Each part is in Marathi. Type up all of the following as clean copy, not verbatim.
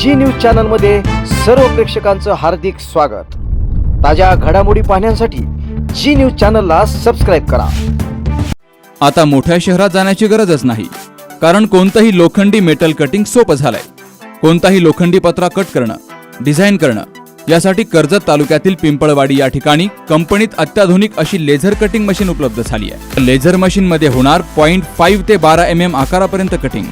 जी न्यूज चॅनल मध्ये सर्व प्रेक्षकांचं हार्दिक स्वागत। ताज्या घडामोडी पाहण्यासाठी जी न्यूज चॅनलला सबस्क्राइब करा। आता मोठ्या शहरात जाण्याची गरजच नाही, कारण कोणतंही लोखंडी मेटल कटिंग सोपं झालंय। कोणताही लोखंडी पत्रा कट करणं, डिझाइन करणं यासाठी कर्जत तालुक्यातील पिंपळवाडी या ठिकाणी कंपनीत अत्याधुनिक अशी लेझर कटिंग मशीन उपलब्ध झाली आहे। लेझर मशीन मध्ये होणार 0.5 ते 12 mm आकारापर्यंत कटिंग।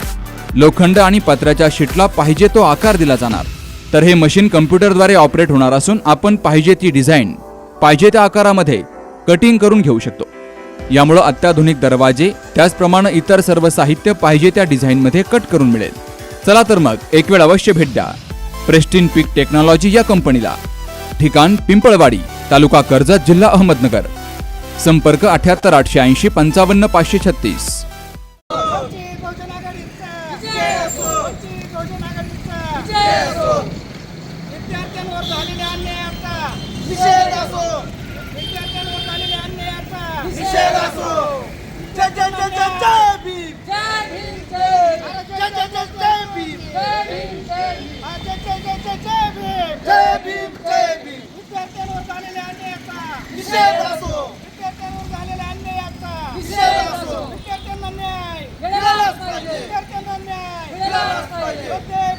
लोखंड आणि पत्र्याच्या शीटला पाहिजे तो आकार दिला जाणार। तर हे मशीन कम्प्युटरद्वारे ऑपरेट होणार असून आपण पाहिजे ती डिझाइन पाहिजे त्या आकारामध्ये कटिंग करून घेऊ शकतो। यामुळे अत्याधुनिक दरवाजे त्याचप्रमाणे इतर सर्व साहित्य पाहिजे त्या डिझाइन मध्ये कट करून मिळेल। चला तर मग एक वेळ अवश्य भेट द्या प्रेस्टिन पीक टेक्नॉलॉजी या कंपनीला। ठिकाण पिंपळवाडी, तालुका कर्जत, जिल्हा अहमदनगर। संपर्क 78 880 55 536। विद्यार्थ्यांवर झालेल्या अन्यायाचा निषेध असो, विद्यार्थ्यांवर झालेल्या अन्यायाचा निषेध असो। जय जय जय जय जय भीम, जय भीम, जय जय जय जय जय भीम, जय भीम, जय जय जय जय जय भीम, जय भीम, जय भीम। विद्यार्थ्यांवर झालेल्या अन्यायाचा निषेध असो, विद्यार्थ्यांवर झालेल्या अन्यायाचा निषेध असो। विद्यार्थ्यांना न्याय मिळालाच पाहिजे, विद्यार्थ्यांना न्याय मिळालाच पाहिजे।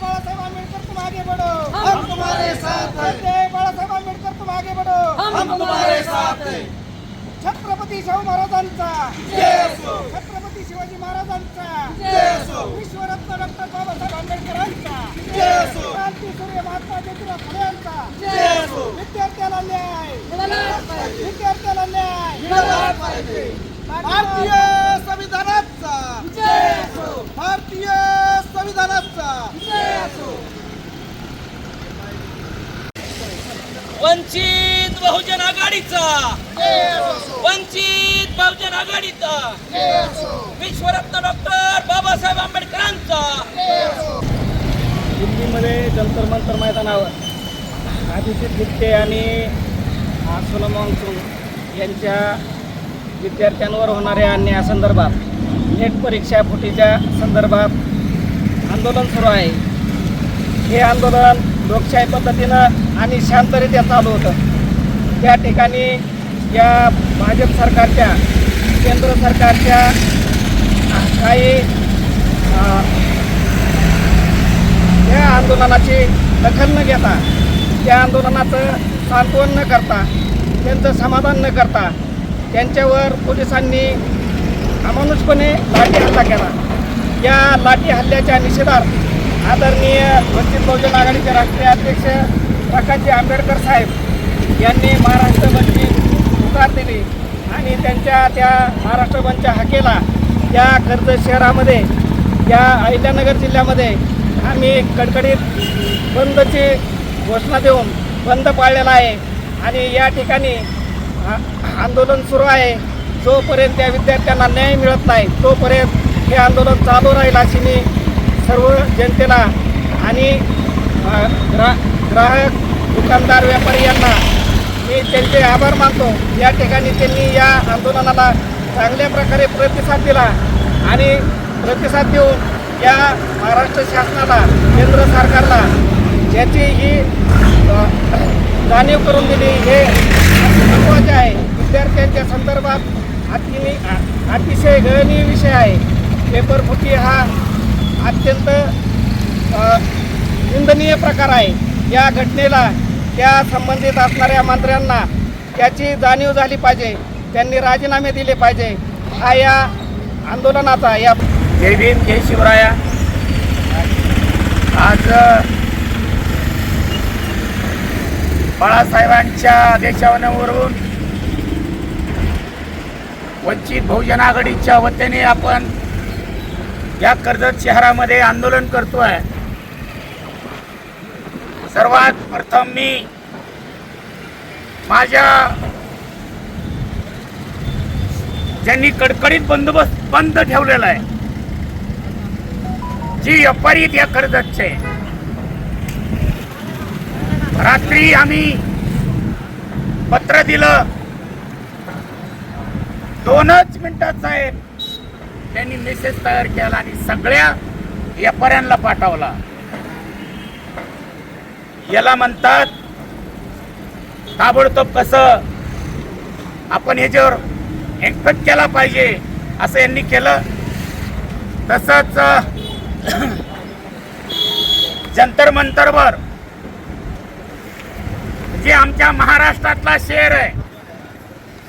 बाळासाहेब आंबेडकर तुम आगे बढ़ो, हम तुम्हारे साथ हैं। बाळासाहेब आंबेडकर तुम आगे बढ़ो, हम तुम्हारे साथ हैं। छत्रपती शाहू महाराजांचा जय असो, छत्रपती शिवाजी महाराजांचा जय असो, विश्वरत्न डॉक्टर बाबासाहेब आंबेडकरांचा जय असो, क्रांती सूर्य महात्मा ज्योतिराव फुले यांचा जय असो। विद्यार्थ्याला न्याय मिळालाच पाहिजे, विद्यार्थ्याला न्याय मिळालाच पाहिजे। भारतीय संविधानाचा जय असो, भारतीय संविधानाचा जय असो। वंचित बहुजन आघाडीचा जय असो, वंचित बहुजन आघाडीचा जय असो, विश्वरत्न डॉक्टर बाबासाहेब आंबेडकरांचा जय असो। दिल्लीमध्ये जंतर मंतर मैदानावर अभिजित गुप्ते आणि सोनम वांगचुक यांच्या विद्यार्थ्यांवर होणाऱ्या अन्यायासंदर्भात नेट परीक्षा फुटीच्या संदर्भात आंदोलन सुरू आहे। हे आंदोलन लोकशाही पद्धतीनं आणि शांतरित्या चालू होतं। त्या ठिकाणी या भाजप सरकारच्या, केंद्र सरकारच्या काही या आंदोलनाची दखल न घेता, त्या आंदोलनाचं सांत्वन न करता, त्यांचं समाधान न करता त्यांच्यावर पोलिसांनी अमानुषपणे लाठी हल्ला केला। या लाठी हल्ल्याच्या निषेधार्थ आदरणीय वंचित बहुजन आघाडीचे राष्ट्रीय अध्यक्ष प्रकाशजी आंबेडकर साहेब यांनी महाराष्ट्र बंदची पुकार दिली आणि त्यांच्या त्या महाराष्ट्र बंदच्या हाकेला या कर्जत शहरामध्ये, या अहिल्यानगर जिल्ह्यामध्ये आम्ही कडकडीत बंदची घोषणा देऊन बंद पाळलेला आहे आणि या ठिकाणी आंदोलन सुरू आहे। जोपर्यंत त्या विद्यार्थ्यांना न्याय मिळत नाही तोपर्यंत हे आंदोलन चालू राहील अशी मी सर्व जनतेला आणि ग्राहक, दुकानदार, व्यापारी यांना मी त्यांचे आभार मानतो। या ठिकाणी त्यांनी या आंदोलनाला चांगल्या प्रकारे प्रतिसाद दिला आणि प्रतिसाद देऊन या महाराष्ट्र शासनाला, केंद्र सरकारला याची ही जाणीव करून दिली। हे महत्त्वाचे आहे। विद्यार्थ्यांच्या संदर्भात अतिशय गळनीय विषय आहे। पेपर फुटी हा अत्यंत निंदनीय प्रकार आहे। या घटनेला त्या संबंधित असणाऱ्या मंत्र्यांना त्याची जाणीव झाली पाहिजे, त्यांनी राजीनामे दिले पाहिजे। हा या आंदोलनाचा या जय भीम, जय शिवराया। आज बाळासाहेबांच्या आदेशावरून वंचित बहुजन आघाडीच्या वतीने आपण या कर्जत शहरामध्ये आंदोलन करतोय। सर्वात प्रथम मी माझ्या ज्यांनी कडकडीत बंदोबस्त बंद ठेवलेला आहे, जी व्यापारी या कर्जतचे, रात्री आम्ही पत्र दिलं, 2च मिनिटात साहेब त्यांनी मेसेज तयार केला आणि सगळ्या व्यापाऱ्यांना पाठवला। याला म्हणतात ताबडतोब कसं आपण ह्याच्यावर इन्फेक्ट केला पाहिजे असं यांनी केलं. तसंच जंतर मंतरवर जे आमच्या महाराष्ट्रातला शहर आहे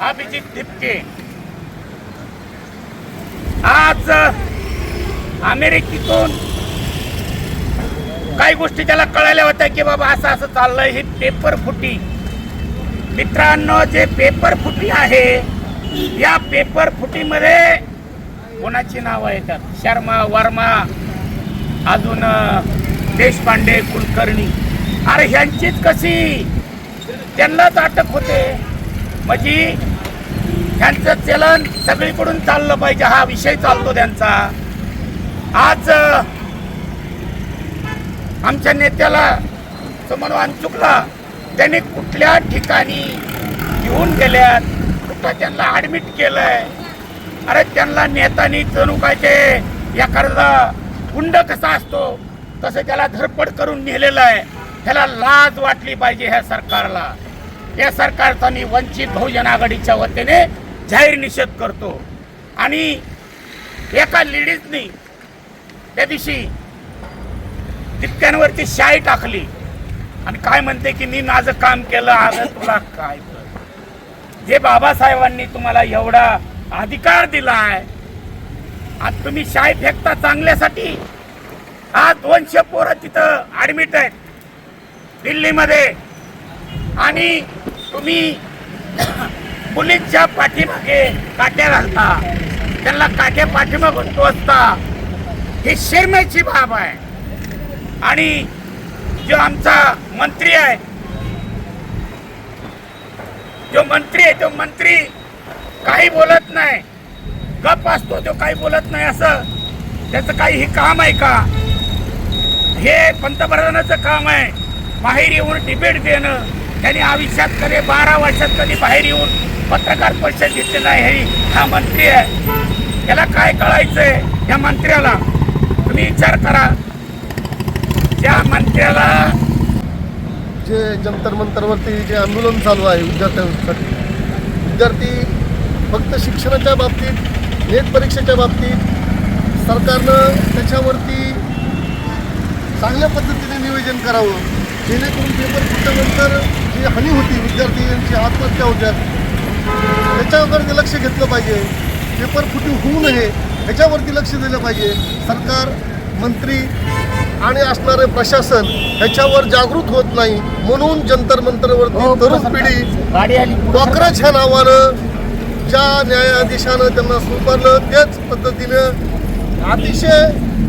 अभिजित दिपके आज अमेरिकेतून काही गोष्टी त्याला कळाल्या होत्या की बाबा असं असं चाललंय. ही पेपर फुटी मित्रांनो, जे पेपर फुटी आहे या पेपर फुटीमध्ये कोणाची नावं येतात? शर्मा, वर्मा, अजून देशपांडे, कुलकर्णी. अरे ह्यांचीच कशी त्यांनाच अटक होते. म्हणजे ह्यांचं चलन सगळीकडून चाललं पाहिजे हा विषय चालतो त्यांचा. आज आमच्या नेत्याला समन्वय चुकला, त्यांनी कुठल्या ठिकाणी घेऊन गेल्यात, कुठं त्यांना ऍडमिट केलंय. अरे त्यांना नेत्यांनी जणू काय ते एखादा गुंड कसा असतो तसं त्याला धरपड करून नेलेलं आहे. त्याला लाज वाटली पाहिजे ह्या सरकारला. या सरकारचा मी वंचित बहुजन आघाडीच्या वतीने जाहीर निषेध करतो. आणि एका लेडीजनी त्या दिवशी दिप्त्यांवरती शाई टाकली आणि काय म्हणते की मी माझं काम केलं. अगं तुला काय, जे बाबासाहेबांनी तुम्हाला एवढा अधिकार दिलाय, आज तुम्ही शाई फेकता चांगल्यासाठी. आज 200 पोरं तिथं ऍडमिट आहेत दिल्लीमध्ये आणि तुम्ही मुलींच्या पाठीमागे काट्या घालता, त्यांना काट्या पाठीमागून टोचता. ही शर्मेची बाब आहे. आणि जो आमचा मंत्री आहे, जो मंत्री काही बोलत नाही, गप असतो, तो काही बोलत नाही. असं त्याचं काही हे काम आहे का? हे पंतप्रधानाचं काम आहे बाहेर येऊन डिबेट देणं. त्यांनी आयुष्यात कधी 12 वर्षात कधी बाहेर येऊन पत्रकार परिषद घेतली नाही. हा मंत्री आहे, त्याला काय कळायचंय? या मंत्र्याला तुम्ही विचार करा. त्या मंत्र्याला जे जंतर मंतरवरती जे आंदोलन चालू आहे विद्यार्थ्यांसाठी, विद्यार्थी फक्त शिक्षणाच्या बाबतीत, नेट परीक्षेच्या बाबतीत सरकारनं त्याच्यावरती चांगल्या पद्धतीने नियोजन करावं, जेणेकरून पेपर फुटल्यानंतर जी हानी होती, विद्यार्थ्यांची आत्महत्या होत्या, त्याच्यावरती लक्ष घेतलं पाहिजे. पेपर फुटी होऊ नये ह्याच्यावरती लक्ष दिलं पाहिजे. सरकार, मंत्री आणि असणारे प्रशासन ह्याच्यावर जागृत होत नाही. म्हणून जंतर मंतरवरती तरुण पिढी डॉक्टरच ह्या नावानं ज्या न्यायाधीशानं त्यांना सोपवलं त्याच पद्धतीनं अतिशय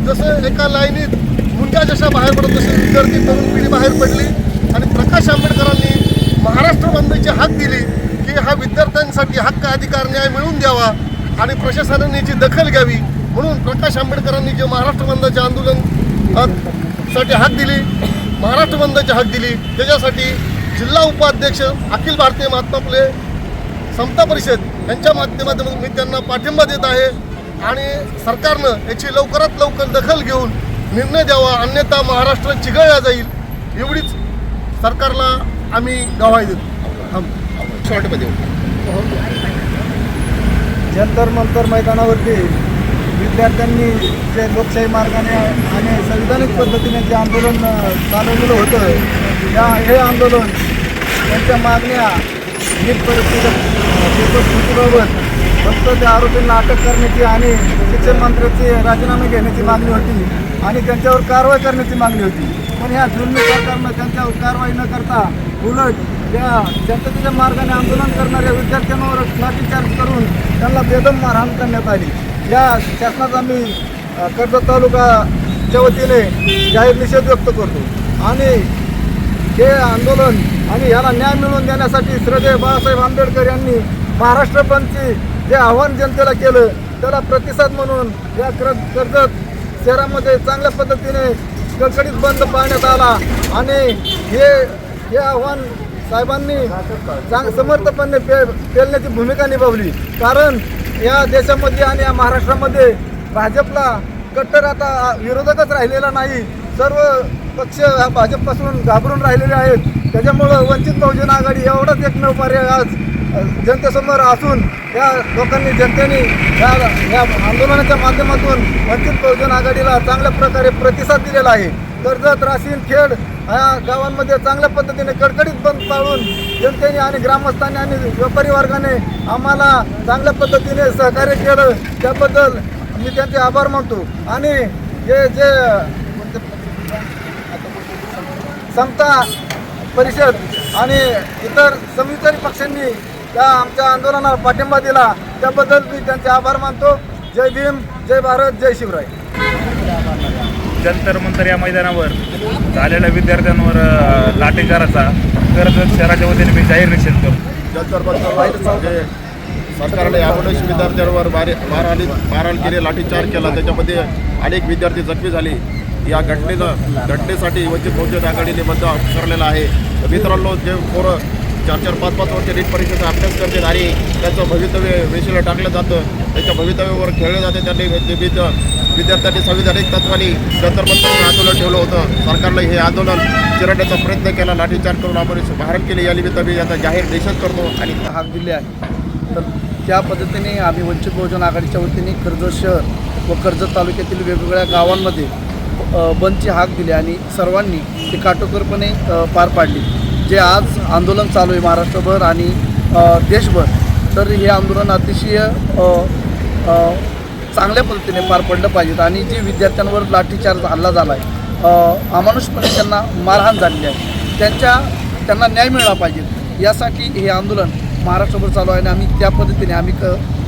जसं एका लाईनीत मुंग्या जशा बाहेर पडत तसे विद्यार्थी तरुण पिढी बाहेर पडली. आणि प्रकाश आंबेडकरांनी महाराष्ट्र बंदची हाक दिली की हा विद्यार्थ्यांसाठी हक्क, अधिकार, न्याय मिळवून द्यावा आणि प्रशासनाने याची दखल घ्यावी. म्हणून प्रकाश आंबेडकरांनी जे महाराष्ट्र बंदचे आंदोलन साठी हाक दिली, महाराष्ट्र बंदची हाक दिली, त्याच्यासाठी जिल्हा उपाध्यक्ष अखिल भारतीय महात्मा फुले समता परिषद यांच्या माध्यमातून मी त्यांना पाठिंबा देत आहे. आणि सरकारनं याची लवकरात लवकर दखल घेऊन निर्णय द्यावा, अन्यथा महाराष्ट्र चिघळला जाईल एवढीच सरकारला आम्ही गवाही देतो. शॉर्टमध्ये जंतर मंतर मैदानावरती विद्यार्थ्यांनी जे लोकशाही मार्गाने आणि संविधानिक पद्धतीने जे आंदोलन चालवलेलं होतं, हे आंदोलन त्यांच्या मागण्या नीट पेपर फुटीबाबत फक्त त्या आरोपींना अटक करण्याची आणि शिक्षण मंत्र्याचे राजीनामे घेण्याची मागणी होती आणि त्यांच्यावर कारवाई करण्याची मागणी होती. पण ह्या जुलमी सरकारनं त्यांच्यावर कारवाई न करता उलट त्या जनतेच्या मार्गाने आंदोलन करणाऱ्या विद्यार्थ्यांवर लाठीचार्ज करून त्यांना बेदम मारहाण करण्यात आली. या शासनाचा आम्ही कर्जत तालुकाच्या वतीने जाहीर निषेध व्यक्त करतो. आणि हे आंदोलन आणि याला न्याय मिळवून देण्यासाठी श्रद्धेय बाळासाहेब आंबेडकर यांनी महाराष्ट्र बंदचे जे आव्हान जनतेला केलं त्याला प्रतिसाद म्हणून या कर्जत शहरामध्ये चांगल्या पद्धतीने कडकडीत बंद पाळण्यात आला. आणि हे आव्हान साहेबांनी समर्थपणे पेलण्याची भूमिका निभावली. कारण या देशामध्ये आणि या महाराष्ट्रामध्ये भाजपला कट्टर आता विरोधकच राहिलेला नाही. सर्व पक्ष हा भाजपपासून घाबरून राहिलेले आहेत. त्याच्यामुळं वंचित बहुजन आघाडी एवढाच एकमेव पर्याय आज जनतेसमोर असून या लोकांनी जनतेने या आंदोलनाच्या माध्यमातून वंचित बहुजन आघाडीला चांगल्या प्रकारे प्रतिसाद दिलेला आहे. कर्जत, राशीन, खेड या गावांमध्ये चांगल्या पद्धतीने कडकडीत बंद पाळून जनतेने आणि ग्रामस्थांनी आणि व्यापारी वर्गाने आम्हाला चांगल्या पद्धतीने सहकार्य केलं. त्याबद्दल मी त्यांचे आभार मानतो. आणि जे समता परिषद आणि इतर समविचारी पक्षांनी त्या आमच्या आंदोलनाला पाठिंबा दिला त्याबद्दल मी त्यांचे आभार मानतो. जय भीम, जय भारत, जय शिवराय. जंतर मंतर या मैदानावर झालेल्या विद्यार्थ्यांवर लाठीचाराचा कर्जत शहराच्या वतीने मी जाहीर निषेध करतो. जंतर मंतर जे सरकारने यापुढे विद्यार्थ्यांवर मारहाण केली, लाठीचार्ज केला, त्याच्यामध्ये अनेक विद्यार्थी जखमी झाले. या घटनेसाठी वंचित बहुजन आघाडीने बंद करलेला आहे. मित्रांनो, जे पोरं 4-4, 5-5 वर्ष नीट परीक्षेचा अभ्यास करतात आणि त्यांचं भवितव्य वेशीला टाकलं जातं, त्याच्या भवितव्यावर खेळलं जाते, त्यांनी विद्यार्थ्यांनी संविधानिक तत्वाने जंतर मंतरवर आंदोलन ठेवलं होतं. सरकारने हे आंदोलन चिरडण्याचा प्रयत्न केला, लाठीचार्ज करून आपण मारहाण केली. या निमित्त मी याचा जाहीर निषेध करतो आणि हाक दिले आहे. तर त्या पद्धतीने आम्ही वंचित बहुजन आघाडीच्या वतीने कर्जत शहर व कर्जत तालुक्यातील वेगवेगळ्या गावांमध्ये बंदची हाक दिली आणि सर्वांनी ते काटेकोरपणे पार पाडली. जे आज आंदोलन चालू आहे महाराष्ट्रभर आणि देशभर, तर हे आंदोलन अतिशय चांगल्या पद्धतीने पार पडलं पाहिजेत. आणि जे विद्यार्थ्यांवर लाठीचार्ज हल्ला झाला आहे, अमानुषपणे त्यांना मारहाण झालेली आहे, त्यांना न्याय मिळाला पाहिजे. यासाठी हे आंदोलन महाराष्ट्रभर चालू आहे. आणि आम्ही त्या पद्धतीने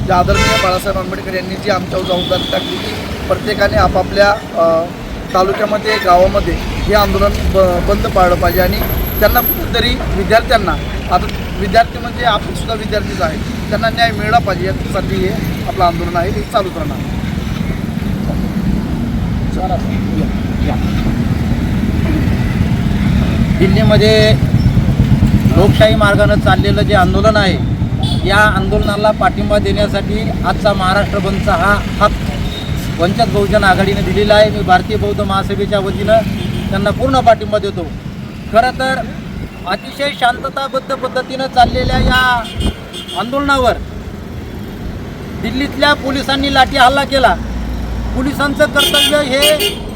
जे आदरणीय बाळासाहेब आंबेडकर यांनी जी आमच्यावर जबाबदारी टाकली की प्रत्येकाने आपापल्या तालुक्यामध्ये, गावामध्ये हे आंदोलन बंद पाडलं पाहिजे. आणि त्यांना कुठेतरी विद्यार्थ्यांना, आता विद्यार्थी म्हणजे आपण सुद्धा विद्यार्थीच आहे, त्यांना न्याय मिळाला पाहिजे यासाठी हे आपलं आंदोलन आहे, हे चालूच राहणार. दिल्लीमध्ये लोकशाही मार्गानं चाललेलं जे आंदोलन आहे, या आंदोलनाला पाठिंबा देण्यासाठी आजचा महाराष्ट्र बंदचा हा हक वंचित बहुजन आघाडीने दिलेला आहे. मी भारतीय बौद्ध महासभेच्या वतीनं त्यांना पूर्ण पाठिंबा देतो. खरं तर अतिशय शांतताबद्ध पद्धतीनं चाललेल्या या आंदोलनावर दिल्लीतल्या पोलिसांनी लाठी हल्ला केला. पोलिसांचं कर्तव्य हे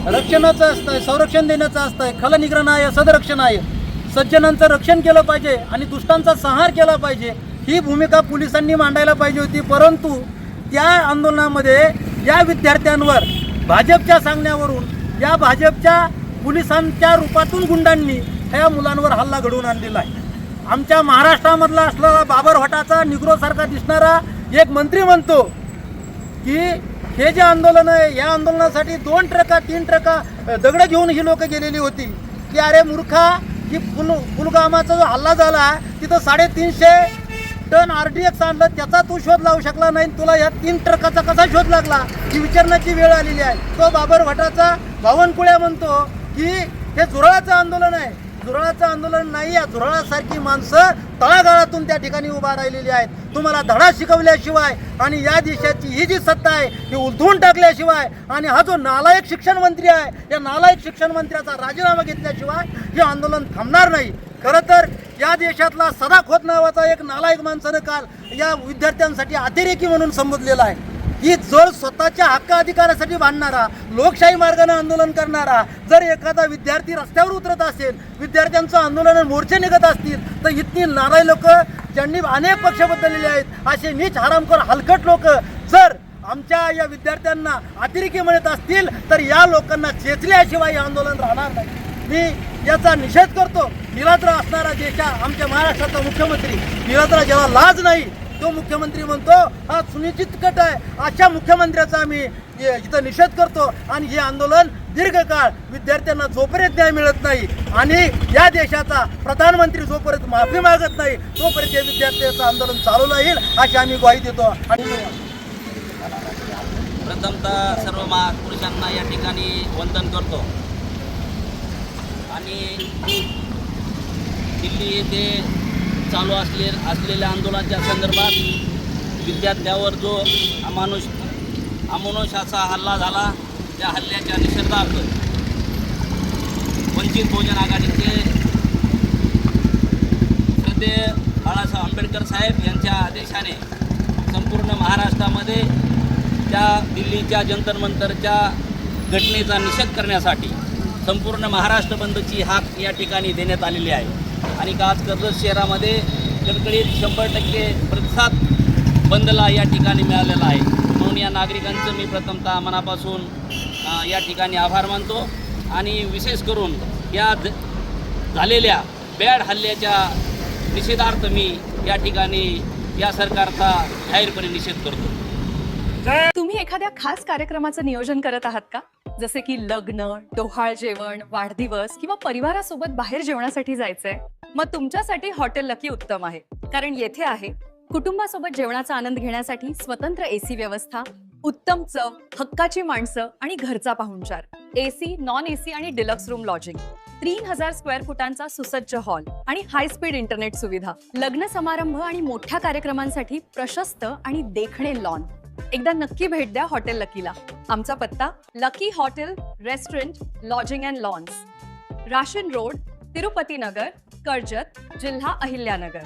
रक्षणाचं असतं, संरक्षण देण्याचं असतं, खलनिग्रहण आहे, सदरक्षण आहे. सज्जनांचं रक्षण केलं पाहिजे आणि दुष्टांचा संहार केला पाहिजे, ही भूमिका पोलिसांनी मांडायला पाहिजे होती. परंतु त्या आंदोलनामध्ये या विद्यार्थ्यांवर भाजपच्या सांगण्यावरून या भाजपच्या पोलिसांच्या रूपातून गुंडांनी ह्या मुलांवर हल्ला घडवून आणलेला आहे. आमच्या महाराष्ट्रामधला असलेला बाबरहोटाचा निग्रोसारखा दिसणारा एक मंत्री म्हणतो की हे जे आंदोलन आहे, या आंदोलनासाठी 2 ट्रका 3 ट्रका दगडं घेऊन ही लोक गेलेली होती. की अरे मूर्खा, की पुलगामाचा जो हल्ला झाला तिथं 350 टन RDX आणलं, त्याचा तू शोध लावू शकला नाही, तुला या 3 ट्रकाचा कसा शोध लागला ही विचारण्याची वेळ आलेली आहे. तो बाबरहोटाचा बावनकुळ्या म्हणतो की हे झुरळाचं आंदोलन आहे. झुरळाचं आंदोलन नाही, या झुरळासारखी माणसं तळागाळातून त्या ठिकाणी उभा राहिलेली आहेत. तुम्हाला धडा शिकवल्याशिवाय आणि या देशाची ही जी सत्ता आहे ही उलथून टाकल्याशिवाय आणि हा जो नालायक शिक्षण मंत्री आहे, या नालायक शिक्षण मंत्र्याचा राजीनामा घेतल्याशिवाय हे आंदोलन थांबणार नाही. खरं तर या देशातला सदा खोत नावाचा एक नालायक माणसानं काल या विद्यार्थ्यांसाठी अतिरेकी म्हणून संबोधलेला आहे. की जर स्वतःच्या हक्क अधिकारासाठी भांडणारा, लोकशाही मार्गाने आंदोलन करणारा जर एखादा विद्यार्थी रस्त्यावर उतरत असेल, विद्यार्थ्यांचं आंदोलन मोर्चे निघत असतील, तर इतकी नाराय लोक ज्यांनी अनेक पक्ष बदललेले आहेत, असे नीच हरामखोर हलकट लोक जर आमच्या या विद्यार्थ्यांना अतिरेकी म्हणत असतील, तर या लोकांना चेचल्याशिवाय हे आंदोलन राहणार नाही. मी याचा निषेध करतो. निरात्र असणारा आमच्या महाराष्ट्राचा मुख्यमंत्री, निरात्र ज्याला लाज नाही तो मुख्यमंत्री म्हणतो हा सुनिश्चित कट आहे, अशा मुख्यमंत्र्याचा आम्ही इथं निषेध करतो. आणि हे आंदोलन दीर्घकाळ विद्यार्थ्यांना जोपर्यंत न्याय मिळत नाही आणि या देशाचा प्रधानमंत्री जोपर्यंत माफी मागत नाही तोपर्यंत हे विद्यार्थ्यांचं आंदोलन चालू राहील अशी आम्ही ग्वाही देतो. आणि प्रथमतः सर्व महापुरुषांना या ठिकाणी वंदन करतो. आणि दिल्ली येथे चालू असलेल्या आंदोलनाच्या संदर्भात विद्यार्थ्यावर जो अमानुष असा हल्ला झाला, त्या हल्ल्याच्या निषेधार्थ वंचित बहुजन आघाडीचे श्रद्धेय बाळासाहेब आंबेडकर साहेब यांच्या आदेशाने संपूर्ण महाराष्ट्रामध्ये त्या दिल्लीच्या जंतर मंतरच्या घटनेचा निषेध करण्यासाठी संपूर्ण महाराष्ट्र बंदची हाक या ठिकाणी देण्यात आलेली आहे आणि आज कर्जत शहरामध्ये कडकडीत 100% प्रतिसाद बंदला या ठिकाणी मिळालेला आहे. म्हणून या नागरिकांचं मी प्रथमतः मनापासून या ठिकाणी आभार मानतो आणि विशेष करून या झालेल्या बॅड हल्ल्याच्या निषेधार्थ मी या ठिकाणी या सरकारचा जाहीरपणे निषेध करतो. तुम्ही एखाद्या खास कार्यक्रमाचं नियोजन करत आहात का? जसे की लग्न, डोहाळ जेवण, वाढदिवस किंवा परिवारासोबत बाहेर जेवणासाठी जायचंय? मग तुमच्यासाठी हॉटेल लकी उत्तम आहे. कारण येथे आहे कुटुंबासोबत जेवणाचा आनंद घेण्यासाठी स्वतंत्र AC व्यवस्था, उत्तम चव, हक्काची माणसं आणि घरचा पाहुणचार. AC, नॉन AC आणि डिलक्स रूम लॉजिंग, 3000 स्क्वेअर फुटांचा सुसज्ज हॉल आणि हाय स्पीड इंटरनेट सुविधा. लग्न समारंभ आणि मोठ्या कार्यक्रमांसाठी प्रशस्त आणि देखणे लॉन. एकदा नक्की भेट द्या हॉटेल लकीला. आमचा पत्ता lucky hotel restaurant lodging and lawns, ration road, Tirupati Nagar, Karjat, जिल्हा अहिल्यानगर.